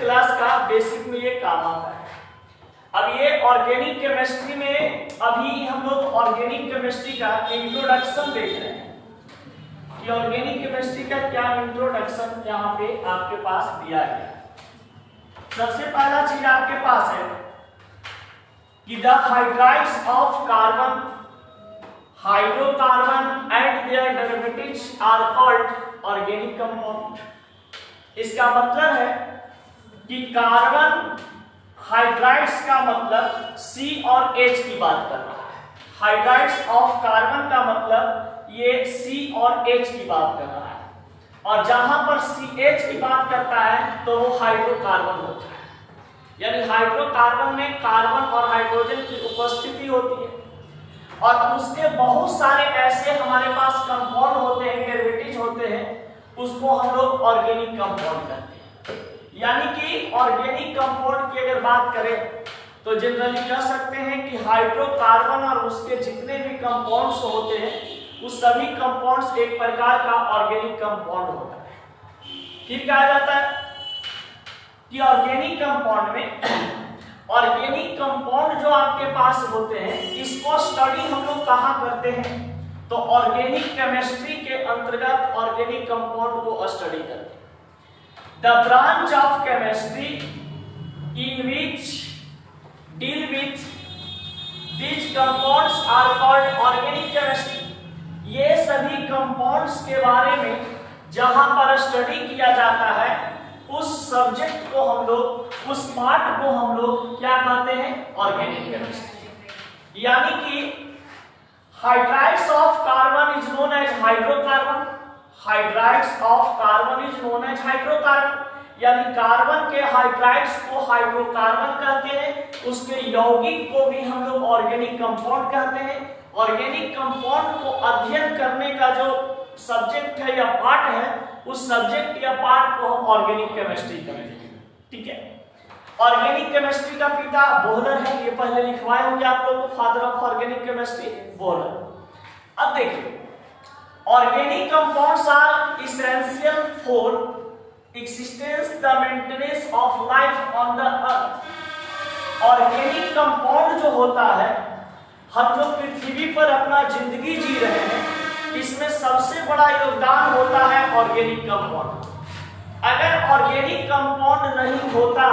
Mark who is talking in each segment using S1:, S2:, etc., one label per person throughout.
S1: Class का basic में ये काम आता है। अब ये ऑर्गेनिक केमिस्ट्री में अभी हम लोग ऑर्गेनिक केमिस्ट्री का इंट्रोडक्शन देख रहे हैं कि ऑर्गेनिक केमिस्ट्री का क्या इंट्रोडक्शन यहाँ पे आपके पास दिया गया है। सबसे पहला चीज आपके पास है कि the hydrides of carbon, hydrocarbon and their derivatives are called organic compound. इसका मतलब है कि कार्बन हाइड्राइड्स का मतलब C और H की बात कर रहा है। हाइड्राइड्स ऑफ कार्बन का मतलब ये C और H की बात कर रहा है, और जहां पर CH की बात करता है तो वो हाइड्रोकार्बन होता है। यानी हाइड्रोकार्बन में कार्बन और हाइड्रोजन की उपस्थिति होती है, और उसके बहुत सारे ऐसे हमारे पास कंपाउंड होते हैं, डेरिवेटिव्स होते हैं, उसको हम लोग ऑर्गेनिक कंपाउंड कहते हैं। यानी कि ऑर्गेनिक कंपाउंड की अगर बात करें तो जनरली कह सकते हैं कि हाइड्रोकार्बन और उसके जितने भी कंपाउंड्स होते हैं उस सभी कंपाउंड्स एक प्रकार का ऑर्गेनिक कंपाउंड होता है। फिर कहा जाता है कि ऑर्गेनिक कंपाउंड में ऑर्गेनिक कंपाउंड जो आपके पास होते हैं इसको स्टडी हम लोग कहाँ करते हैं, तो ऑर्गेनिक केमिस्ट्री के अंतर्गत ऑर्गेनिक कंपाउंड को स्टडी करते हैं। The branch of chemistry in which deal with these compounds are called organic chemistry। ये सभी कंपाउंड्स के बारे में जहां पर स्टडी किया जाता है उस सब्जेक्ट को हम लोग, उस पार्ट को हम लोग क्या कहते हैं, ऑर्गेनिक केमिस्ट्री। यानी कि hydrides of carbon is known as hydrocarbon, hydrides of carbon is known as hydrocarbon. यानी कार्बन के हाइड्राइड्स को हाइड्रोकार्बन कहते हैं, उसके यौगिक को भी हम लोग ऑर्गेनिक कंपाउंड कहते हैं। ऑर्गेनिक कंपाउंड को अध्ययन करने का जो सब्जेक्ट है या पार्ट है, उस सब्जेक्ट या पार्ट को हम ऑर्गेनिक केमिस्ट्री कहते हैं। ठीक है, ऑर्गेनिक केमिस्ट्री का पिता बोहलर है, ये पहले लिखवाए होंगे आप लोगों को, फादर ऑफ ऑर्गेनिक केमिस्ट्री बोहलर। अब देखिए, organic compounds are essential for existence, the maintenance of life on the earth। Organic compound जो होता है, हम जो पृथ्वी पर अपना जिंदगी जी रहे हैं, इसमें सबसे बड़ा योगदान होता है ऑर्गेनिक कंपाउंड। अगर ऑर्गेनिक कंपाउंड नहीं होता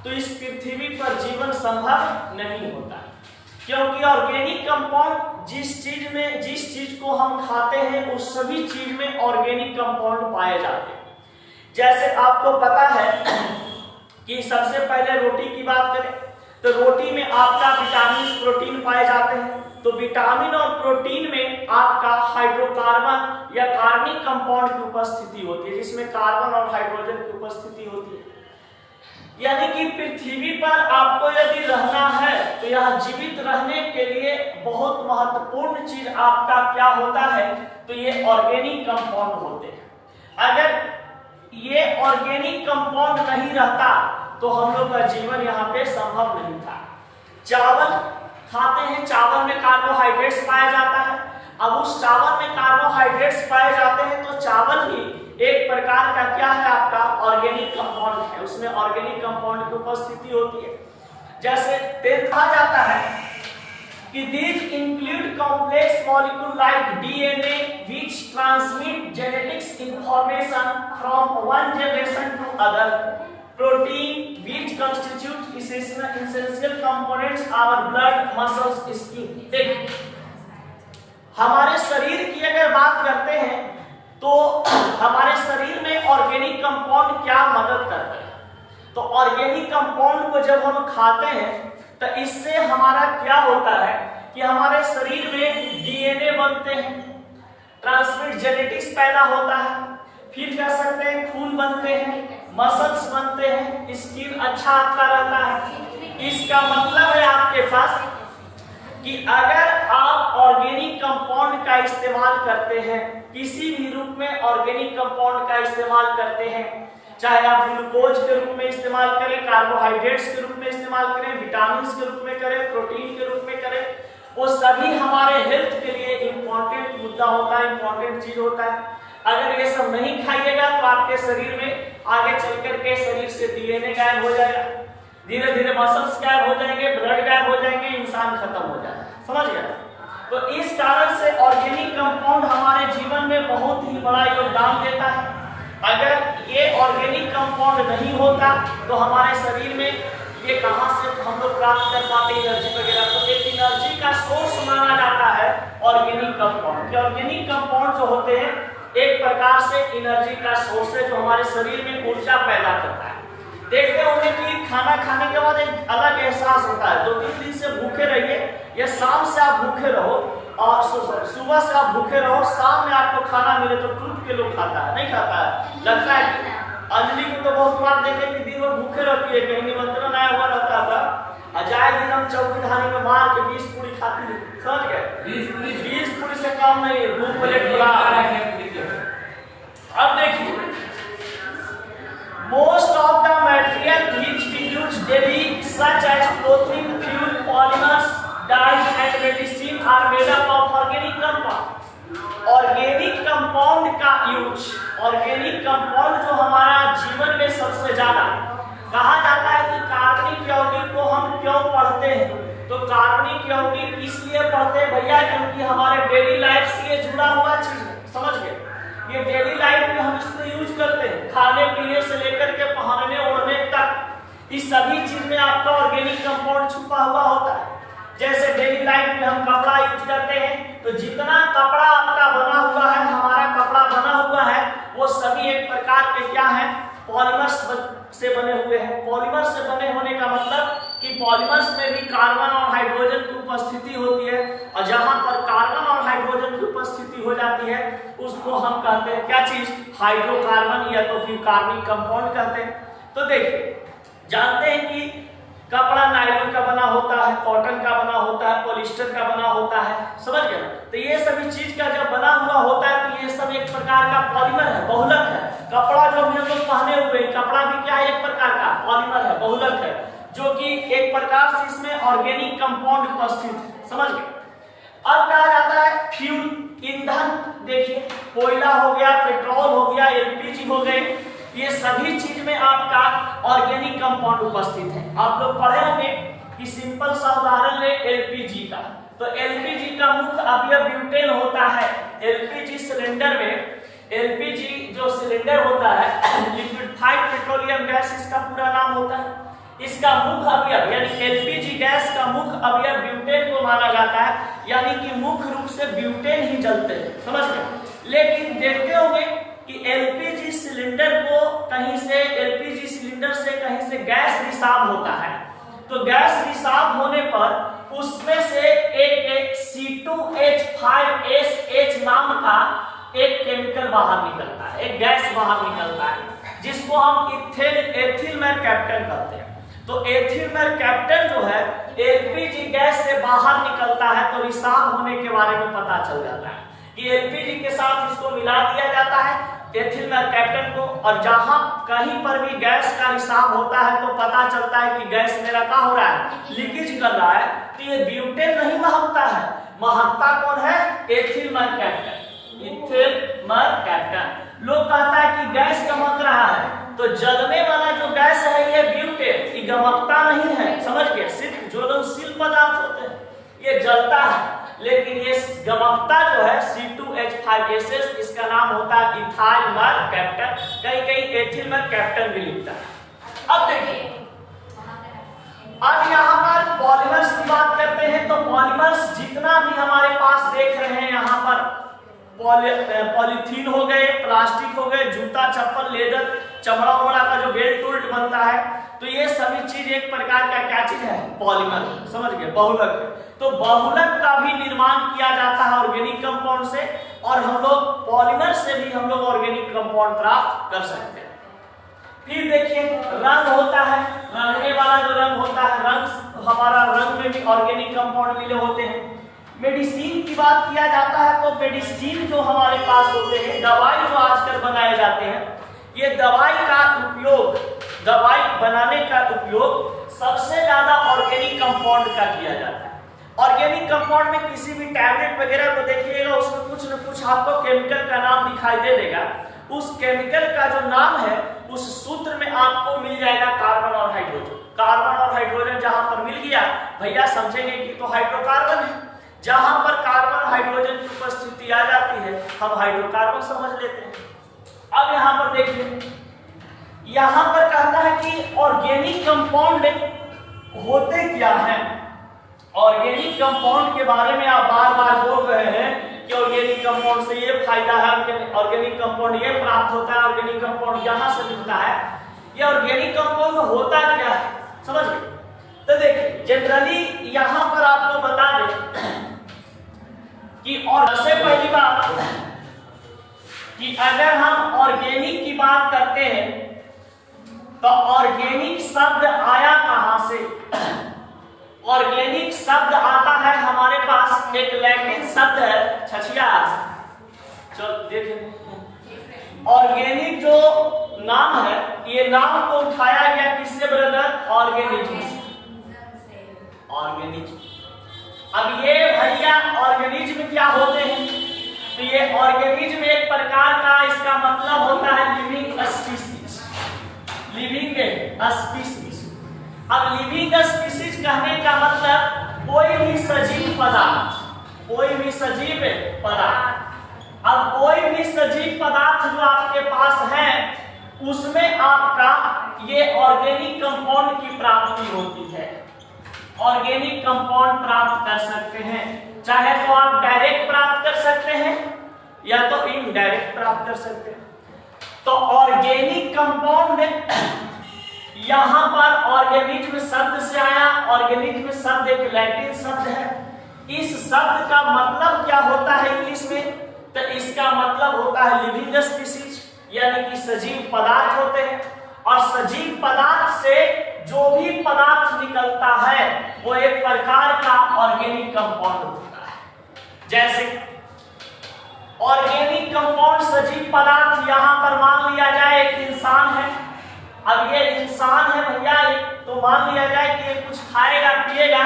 S1: तो इस पृथ्वी पर जीवन संभव नहीं होता, क्योंकि ऑर्गेनिक कंपाउंड जिस चीज को हम खाते हैं उस सभी चीज में ऑर्गेनिक कंपाउंड पाए जाते हैं। जैसे आपको पता है कि सबसे पहले रोटी की बात करें तो रोटी में आपका विटामिन, प्रोटीन पाए जाते हैं। तो विटामिन और प्रोटीन में आपका हाइड्रोकार्बन या कार्बनिक कंपाउंड की उपस्थिति होती है, जिसमें कार्बन और हाइड्रोजन की उपस्थिति होती है। यानी कि पृथ्वी पर आपको यदि रहना है तो यहाँ जीवित रहने के लिए बहुत महत्वपूर्ण चीज आपका क्या होता है, तो ये ऑर्गेनिक कंपाउंड होते हैं। अगर ये ऑर्गेनिक कंपाउंड नहीं रहता तो हम लोग का जीवन यहाँ पे संभव नहीं था। चावल खाते हैं, चावल में कार्बोहाइड्रेट्स पाया जाता है। अब उस चावल में कार्बोहाइड्रेट्स पाए जाते हैं तो चावल ही एक प्रकार का क्या है, आपका ऑर्गेनिक कंपाउंड है, उसमें ऑर्गेनिक कंपाउंड की उपस्थिति होती है। जैसे तेल कहा जाता है कि these include complex molecule like DNA which transmit genetics information from one generation to other, protein which constitute essential components our blood, muscles, skin। देखिए, हमारे शरीर की अगर बात करते हैं तो हमारे शरीर में ऑर्गेनिक कंपाउंड क्या मदद करते हैं, तो ऑर्गेनिक कंपाउंड को जब हम खाते हैं तो इससे हमारा क्या होता है कि हमारे शरीर में डीएनए बनते हैं, ट्रांसमिट जेनेटिक्स पैदा होता है, फिर कह सकते हैं खून बनते हैं, मसल्स बनते हैं, स्किन अच्छा आपका रहता है। इसका मतलब है आपके पास कि अगर आप ऑर्गेनिक कंपाउंड का इस्तेमाल करते हैं, किसी भी रूप में ऑर्गेनिक कंपाउंड का इस्तेमाल करते हैं, चाहे आप ग्लूकोज के रूप में इस्तेमाल करें, कार्बोहाइड्रेट्स के रूप में इस्तेमाल करें, विटामिन के रूप में करें, प्रोटीन के रूप में करें, वो सभी हमारे हेल्थ के लिए इंपॉर्टेंट मुद्दा होता है, इंपॉर्टेंट चीज होता है। अगर ये सब नहीं खाइएगा तो आपके शरीर में आगे चल करके शरीर से डीएनए गायब हो जाएगा, धीरे धीरे मसल्स गायब हो जाएंगे, ब्लड गायब हो जाएंगे, इंसान खत्म हो जाएगा। समझ गया? तो इस कारण से ऑर्गेनिक कंपाउंड हमारे जीवन में बहुत ही बड़ा योगदान देता है। अगर ये ऑर्गेनिक कंपाउंड नहीं होता तो हमारे शरीर में ये कहां से हम लोग प्राप्त कर पाते एनर्जी वगैरह। तो एक एनर्जी का सोर्स माना जाता है ऑर्गेनिक कंपाउंड। कि ऑर्गेनिक कंपाउंड जो होते हैं एक प्रकार से एनर्जी का सोर्स है जो हमारे शरीर में ऊर्जा पैदा करता है। देखते होंगे कि खाना खाने के बाद एक अलग एहसास होता है। 2-3 दिन से भूखे रहिए या शाम से आप भूखे रहो और सुबह से आप भूखे रहो, शाम में आपको खाना मिले तो टूट के लोग खाता है, नहीं खाता है। लगता है कि अंजलि को तो बहुत बार देखे कि दिन भर भूखे रहती है, कहीं निमंत्रण आया हुआ रहता था, अजाय दिन हम चौकीधानी में मार के 20 पूरी खाती है। समझ गए? 20 पूरी से कम नहीं, 2 प्लेट बुला। अब देखिए, most of the material which we use daily such as clothing, fuel, polymers, dyes and medicine are made up of organic compound। Organic compound का यूज, ऑर्गेनिक कंपाउंड जो हमारा जीवन में सबसे ज्यादा कहा जाता है कि कार्बनिक यौगिक को हम क्यों पढ़ते हैं। तो कार्बनिक यौगिक इसलिए पढ़ते हैं भैया क्योंकि हमारे डेली लाइफ से ये जुड़ा हुआ चीज है। समझ गए? ये डेली लाइफ में हम इसको यूज करते हैं, खाने पीने से लेकर के पहनने ओढ़ने तक इस सभी चीज में आपका ऑर्गेनिक कंपाउंड छुपा हुआ होता है। जैसे डेली लाइफ में हम कपड़ा यूज करते हैं तो जितना कपड़ा आपका बना हुआ है, हमारा कपड़ा बना हुआ है, वो सभी एक प्रकार के क्या है, पॉलीमर्स से बने हुए हैं। पॉलीमर से बने होने का मतलब कि पॉलीमर्स में भी कार्बन और हाइड्रोजन की उपस्थिति होती है और जहां पर कार्बन और हाइड्रोजन की उपस्थिति हो जाती है उसको हम कहते हैं क्या चीज, हाइड्रोकार्बन या तो फिर कार्बनिक कंपाउंड कहते हैं। तो देखिए, जानते हैं कि कपड़ा नायलॉन का बना होता है, कॉटन का बना होता है, पॉलिस्टर का बना होता है। समझ गए? तो ये सभी चीज का जब बना हुआ होता है तो ये सब एक प्रकार का पॉलीमर है, बहुलक है। कपड़ा जो भी हम लोग पहने हुए, कपड़ा भी क्या है, एक प्रकार का पॉलीमर है, बहुलक है, जो कि एक प्रकार से इसमें ऑर्गेनिक कंपाउंड उपस्थित है। समझ गए? अब कहा जाता है फ्यूल, ईंधन। देखिए, कोयला हो गया, पेट्रोल हो गया, एलपीजी हो गए, ये सभी चीज में आपका ऑर्गेनिक कंपाउंड उपस्थित है। आप लोग पढ़े होंगे कि सिंपल सा उदाहरण ले एलपीजी का। तो एलपीजी का मुख्य अवयव ब्यूटेन होता है। एलपीजी सिलेंडर में, एलपीजी जो सिलेंडर होता है, लिक्विफाइड पेट्रोलियम गैस इसका पूरा नाम होता है। इसका मुख्य अवयव यानी एलपीजी गैस का मुख्य अवयव ब्यूटेन को माना जाता है, यानी कि मुख्य रूप से ब्यूटेन ही जलते हैं। समझ गए? लेकिन देखते होंगे कि एलपीजी सिलेंडर को कहीं से, एलपीजी सिलेंडर से कहीं से गैस रिसाव होता है। तो गैस रिसाव होने पर उसमें से एक C2H5SH नाम का एक केमिकल बाहर निकलता है, एक गैस बाहर निकलता है, जिसको हम एथिल मेरकैप्टन कहते हैं। तो एथिल मेरकैप्टन जो है एलपीजी गैस से बाहर निकलता है तो रिसाव होने के बारे में पता चल जाता है कि एलपीजी के साथ इसको मिला दिया जाता है, एथिल मेरकैप्टन को, और जहां कहीं पर भी गैस का रिसाव होता है तो पता चलता है कि गैस मेरा क्या हो रहा है, लीकेज कर रहा है। तो ये ब्यूटेन नहीं महकता है, महकता कौन है, एथिल मेरकैप्टन। एथिल मेरकैप्टन लोग कहता है कि गैस गमक रहा है, तो जलने वाला जो गैस है ये ब्यूटेन, ये गमकता नहीं है। समझ गए? सिर्फ ज्वलनशील पदार्थ होते हैं, ये जलता है, लेकिन ये गमकता जो है C2H5SH, इसका नाम होता है इथाइल मेरकैप्टन, कहीं एथिल मेरकैप्टन भी लिखता है। अब देखिए, अब यहाँ पर पॉलीमर्स की बात करते हैं। तो पॉलीमर्स जितना भी हमारे पास देख रहे हैं यहाँ पर, पॉलीथीन हो गए, प्लास्टिक हो गए, जूता चप्पल, लेदर, चमड़ा उमड़ा का जो बेल्ट उल्ट बनता है, तो ये सभी चीज एक प्रकार का क्या चीज है, पॉलीमर। समझ गए? बहुलक। तो बहुलक का भी निर्माण किया जाता है ऑर्गेनिक कंपाउंड से, और हम लोग पॉलीमर से भी हम लोग ऑर्गेनिक कंपाउंड प्राप्त कर सकते हैं। फिर देखिए, रंग होता है, रंगने वाला जो रंग होता है, रंग हमारा रंग में भी ऑर्गेनिक कंपाउंड मिले होते हैं। मेडिसिन की बात किया जाता है तो मेडिसिन जो हमारे पास होते हैं, दवाई जो आजकल बनाए जाते हैं, ये दवाई का उपयोग, दवाई बनाने का उपयोग सबसे ज्यादा ऑर्गेनिक कंपाउंड का किया जाता है। ऑर्गेनिक कंपाउंड में किसी भी टैबलेट वगैरह को देखिएगा, उसमें कुछ न कुछ आपको केमिकल का नाम दिखाई दे देगा। उस केमिकल का जो नाम है उस सूत्र में आपको मिल जाएगा कार्बन और हाइड्रोजन। कार्बन और हाइड्रोजन जहां पर मिल गया भैया समझेंगे कि तो हाइड्रोकार्बन है। जहां पर कार्बन हाइड्रोजन की उपस्थिति आ जाती है हम हाइड्रोकार्बन समझ लेते हैं। अब यहां पर देखिए, यहां पर कहता है कि ऑर्गेनिक कंपाउंड होते क्या हैं। ऑर्गेनिक कंपाउंड के बारे में आप बार बार बोल रहे हैं कि ऑर्गेनिक कंपाउंड से ये फायदा है, ऑर्गेनिक कंपाउंड ये प्राप्त होता है, ऑर्गेनिक कंपाउंड यहां से मिलता है। ये ऑर्गेनिक कंपाउंड होता क्या है समझ गए। तो देखिए जनरली यहां पर आपको बता दें कि और सबसे पहली बात कि अगर हम ऑर्गेनिक की बात करते हैं तो ऑर्गेनिक शब्द आया कहां से। ऑर्गेनिक शब्द आता है हमारे पास, एक लैटिन शब्द है छछिया। चलो देखें ऑर्गेनिक जो नाम है, ये नाम को उठाया गया किससे ब्रदर? ऑर्गेनिज्म से। ऑर्गेनिज्म, अब ये भैया ऑर्गेनिज्म क्या होते हैं? तो ये ऑर्गेनिज्म एक प्रकार का, इसका मतलब होता है लिविंग स्पीसीज। Living species. अब लिविंग स्पीसीज कहने का मतलब कोई भी सजीव पदार्थ, कोई भी सजीव पदार्थ। अब कोई भी सजीव पदार्थ जो आपके पास है उसमें आपका ये ऑर्गेनिक कंपाउंड की प्राप्ति होती है। ऑर्गेनिक कंपाउंड प्राप्त कर सकते हैं, चाहे तो आप डायरेक्ट प्राप्त कर सकते हैं या तो इनडायरेक्ट प्राप्त कर सकते हैं। तो ऑर्गेनिक कंपाउंड यहां पर ऑर्गेनिज्म शब्द से आया। ऑर्गेनिज्म शब्द एक लैटिन शब्द है। इस शब्द का मतलब क्या होता है इंग्लिश में? तो इसका मतलब होता है लिविंग स्पीसीज, यानी कि सजीव पदार्थ होते हैं। और सजीव पदार्थ से जो भी पदार्थ निकलता है वो एक प्रकार का ऑर्गेनिक कंपाउंड होता है। जैसे ऑर्गेनिक कंपाउंड सजीव पदार्थ, यहां पर मान लिया जाए एक इंसान है। अब ये इंसान है भैया, तो मान लिया जाए कि ये कुछ खाएगा पिएगा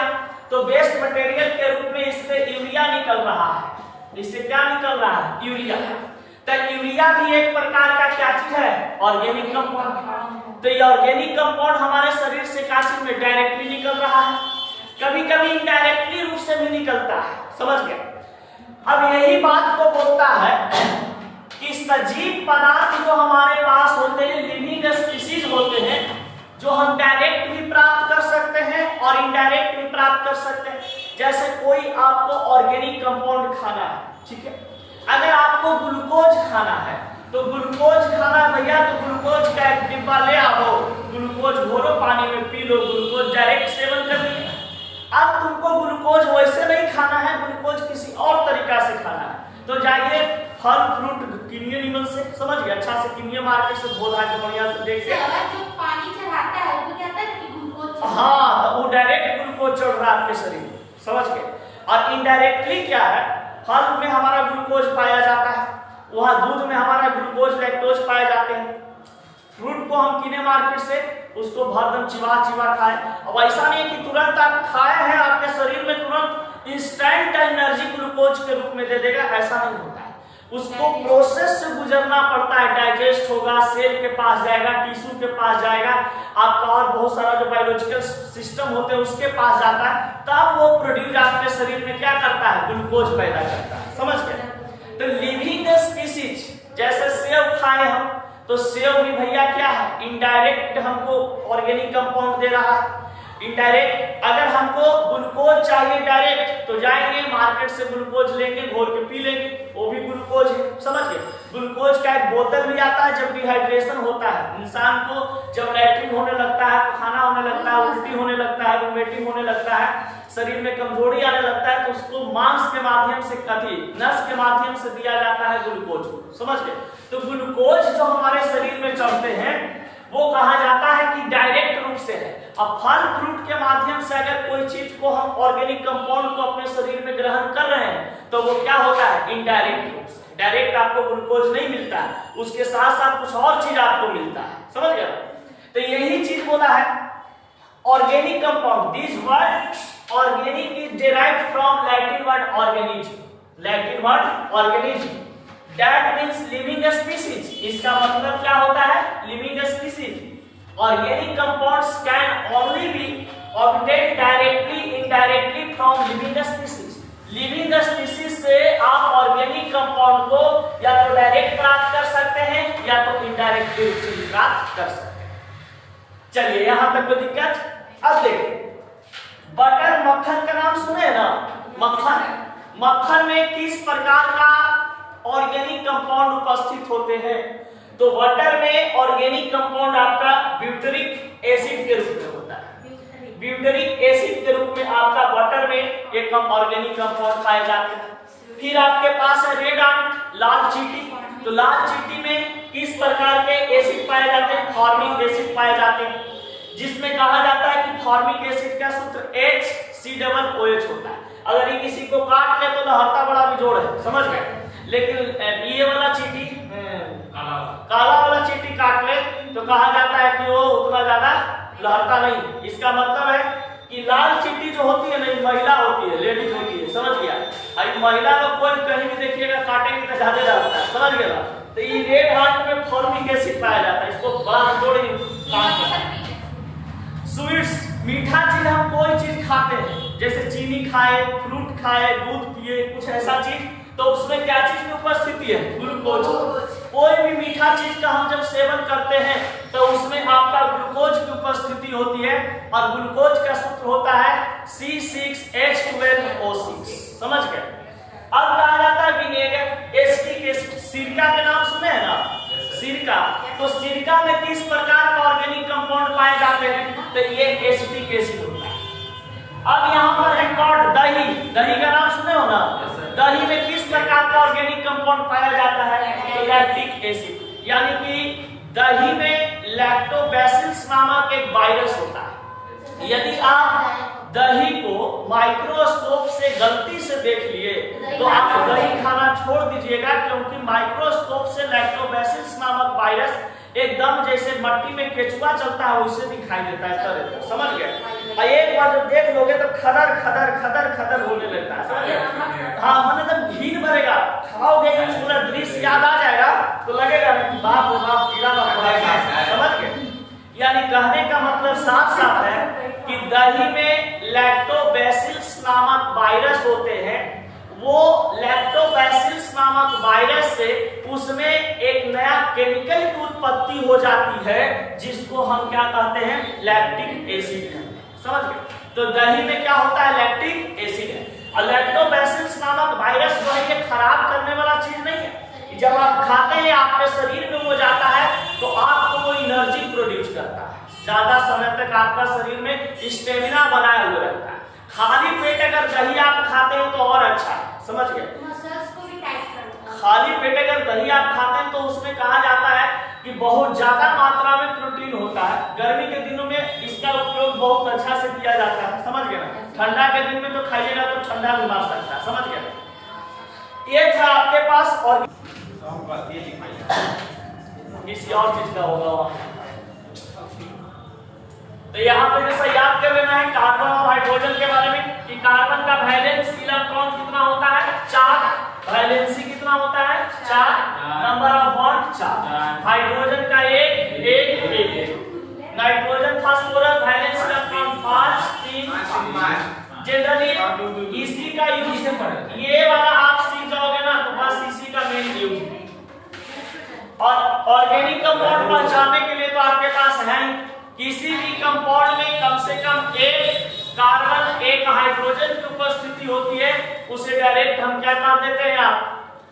S1: तो वेस्ट मटेरियल के रूप में इससे यूरिया निकल रहा है। इससे क्या निकल रहा है? यूरिया। तो यूरिया भी एक प्रकार का क्या चीज है? Organic compound. तो ये ऑर्गेनिक कंपाउंड हमारे शरीर से क्या चीज में डायरेक्टली निकल रहा है, कभी कभी इनडायरेक्टली रूप से भी निकलता है। समझ गए। अब यही बात को बोलता है कि सजीव पदार्थ जो हमारे पास होते हैं, लिविंग स्पीसीज होते हैं, जो हम डायरेक्ट भी प्राप्त कर सकते हैं और इनडायरेक्ट भी प्राप्त कर सकते हैं। जैसे कोई आपको ऑर्गेनिक कंपाउंड खाना है, ठीक है, अगर आपको ग्लूकोज खाना है तो ग्लूकोज खाना भैया, तो ग्लूकोज का एक डिब्बा ले आओ, ग्लूकोज घोलो पानी में P low, glucose direct seven कर लिया। अब तुमको ग्लूकोज वैसे नहीं खाना है, ग्लूकोज किसी और तरीका से खाना है, तो जाइए फल फ्रूट किनिए निमन से, समझ गए, अच्छा से किनिए मार्केट से धो धा के बढ़िया से देख के।
S2: जो पानी चढ़ाता है वो कहता है कि ग्लूकोज,
S1: हाँ, वो डायरेक्ट ग्लूकोज चढ़ रहा है आपके शरीर में, समझ गए। और इनडायरेक्टली क्या है, फल में हमारा ग्लूकोज पाया जाता है, वहां दूध में हमारा ग्लूकोज लैक्टोज पाए जाते हैं। फ्रूट को हम किने मार्केट से, उसको भरदम चिबा चिबा खाए। अब ऐसा नहीं कि तुरंत आप खाए हैं आपके शरीर में तुरंत इंस्टेंट एनर्जी ग्लूकोज के रूप में दे देगा, ऐसा नहीं होता है। उसको प्रोसेस से गुजरना पड़ता है, डाइजेस्ट होगा, सेल के पास जाएगा, टिश्यू के पास जाएगा, आपका और बहुत सारा जो बायोलॉजिकल सिस्टम होते हैं उसके पास जाता है, तब वो प्रोड्यूस आपके शरीर में क्या करता है? ग्लूकोज पैदा करता है। समझ गए। तो लिविंग स्पीसीज, जैसे सेब खाए हम, तो सेब भी भैया क्या है? इनडायरेक्ट हमको ऑर्गेनिक कंपाउंड दे रहा है। इनडायरेक्ट अगर हमको ग्लूकोज चाहिए डायरेक्ट, तो जाएंगे मार्केट से ग्लूकोज लेंगे, घोल के पी लेंगे, वो भी ग्लूकोज है। समझ गए। ग्लूकोज का एक बोतल भी आता है जब डिहाइड्रेशन होता है, इंसान को जब लैट्रिन होने लगता है, खाना होने लगता है, उल्टी होने लगता है, वोमिटिंग होने लगता है, शरीर में कमजोरी आने लगता है, तो उसको मांस के माध्यम से, कथी नस के माध्यम से दिया जाता है ग्लूकोज। समझ गए। तो ग्लूकोज जो हमारे शरीर में चढ़ते हैं वो कहा जाता है कि डायरेक्ट रूप से है। अब फल फ्रूट के माध्यम से अगर कोई चीज को हम ऑर्गेनिक कंपाउंड को अपने शरीर में ग्रहण कर रहे हैं तो वो क्या होता है? इनडायरेक्ट रूप से। डायरेक्ट आपको ग्लूकोज नहीं मिलता है, उसके साथ साथ कुछ और चीज आपको मिलता है। समझ गए। तो यही चीज बोला है organic compound. This word organic is derived from Latin word organism. Latin word organism, that means living species. इसका मतलब क्या होता है? Living species. Organic compounds can only B obtained directly indirectly from living species. Living species से आप organic compound को या तो डायरेक्ट प्राप्त कर सकते हैं या तो इनडायरेक्ट रूप से प्राप्त कर सकते हैं। चलिए यहां तक कोई दिक्कत? अब देखिए बटर, मक्खन का नाम सुने ना? मक्खन में किस प्रकार का ऑर्गेनिक कंपाउंड उपस्थित होते हैं? तो बटर में ऑर्गेनिक कंपाउंड आपका ब्यूटरिक एसिड के रूप में होता है। ब्यूटरिक एसिड के रूप में आपका बटर में एक ऑर्गेनिक कंपाउंड पाए जाते हैं। फिर आपके पास है रेड आंट, लाल चींटी। तो लाल चींटी में किस प्रकार के एसिड पाए जाते हैं? फॉर्मिक एसिड पाए जाते हैं, जिसमें कहा जाता है कि फॉर्मिक एसिड का सूत्र HCOOH होता है। अगर ये किसी को काट ले तो लहरता बड़ा बिजोड़ है, समझ गए? लेकिन ये वाला चींटी, काला वाला चींटी काट ले तो कहा जाता है कि वो उतना ज्यादा लहरता नहीं। इसका मतलब है कि लाल चींटी जो होती है ना, महिला होती है, लेडीज होती है, समझ गया? अब महिला लोग कोई कहीं भी देखिएगा काटेंगे तो ज्यादा लगता है, समझ गया? तो ये रेड हार्ट में फॉर्मिक एसिड पाया जाता है। इसको बड़ा जोड़ी काम करता है। स्वीट्स, मीठा चीज हम कोई चीज खाते हैं, जैसे चीनी खाए, फ्रूट खाए, दूध पिए, कुछ ऐसा चीज, तो उसमें क्या चीज की उपस्थिति है? ग्लूकोज। कोई भी मीठा चीज का हम जब सेवन करते हैं तो उसमें आपका ग्लूकोज की उपस्थिति होती है, और ग्लूकोज का सूत्र होता है C6H12O6। समझ गए? अब कहा जाता है विनेगर, एसिटिक एसिड। सिरका के नाम सुने हैं ना? सिरका। तो सिरका में किस प्रकार का ऑर्गेनिक कंपाउंड पाए जाते हैं? तो ये एसिटिक एसिड होता है। अब यहाँ पर है कर्ड, दही। दही का नाम सुने हो ना? दही में किस प्रकार का ऑर्गेनिक कंपाउंड पाया जाता है? तो लैक्टिक एसिड। यानी कि दही में लैक्टोबैसिलस नामक एक वायरस होता है। यदि आप दही को माइक्रोस्कोप से गलती से देख लिए तो आप दही खाना छोड़ दीजिएगा, क्योंकि माइक्रोस्कोप से लैक्टोबैसिलस नामक वायरस एकदम जैसे मट्टी में केचुआ चलता है वैसे दिखाई देता है तरह। समझ गए? और एक बार जब देख लोगे तो खदर खदर खदर खदर होने लगता है, समझ गए? हाँ, मन एकदम घिन भरेगा। खाओगे तो पूरा दृश्य याद आ जाएगा तो लगेगा कि बाप रे बाप कीड़ा ना पड़ेगा, समझ गए? यानी कहने का मतलब साफ साफ है कि दही में लैक्टोबैसिलस नामक वायरस होते हैं। वो लैक्टोबैसिलस नामक वायरस से उसमें एक नया केमिकल की उत्पत्ति हो जाती है, जिसको हम क्या कहते हैं? Lactic acid. समझ गए? तो दही में क्या होता है? लैक्टिक एसिड है। और लैक्टोबैसिलस नामक वायरस जो है ये खराब करने वाला चीज नहीं है। जब आप खाते हैं आपके शरीर में वो जाता है तो आपको वो एनर्जी प्रोड्यूस करता है, ज्यादा समय तक आपका शरीर में स्टेमिना बनाए हुए रहता है। खाली पेट अगर दही आप खाते हैं तो और अच्छा है, समझ गए? खाली पेट अगर दही आप खाते हैं तो उसमें कहा जाता है कि बहुत ज्यादा मात्रा में प्रोटीन होता है। गर्मी के दिनों में इसका उपयोग बहुत अच्छा से किया जाता है, समझ गए ना? ठंडा के दिन में तो खाइएगा तो ठंडा भी मार सकता है, समझ गए? ये था आपके पास। और किसी और चीज का होगा वहां। तो यहाँ पे जैसा याद कर लेना है कार्बन और हाइड्रोजन के बारे में कि कार्बन का वैलेंस इलेक्ट्रॉन कितना होता है? 4। वैलेंसी कितना होता है? 4। Number of bond 4। हाइड्रोजन का 1। Nitrogen phosphorus valence electron 5 3। Generally इसी का यूज ये वाला आप सीख जाओगे ना तो बस इसी का मेन यूज। और ऑर्गेनिक कंपाउंड पहचानने के लिए तो आपके पास है किसी भी कंपाउंड में कम से कम एक कार्बन एक हाइड्रोजन की उपस्थिति होती है, उसे डायरेक्ट हम क्या कर देते हैं? आप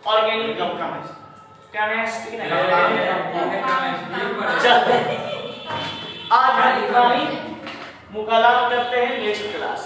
S1: ऑर्गेनिक कंपाउंड। केमिस्ट्री नहीं, आज हम मुकाबला करते हैं नेक्स्ट क्लास।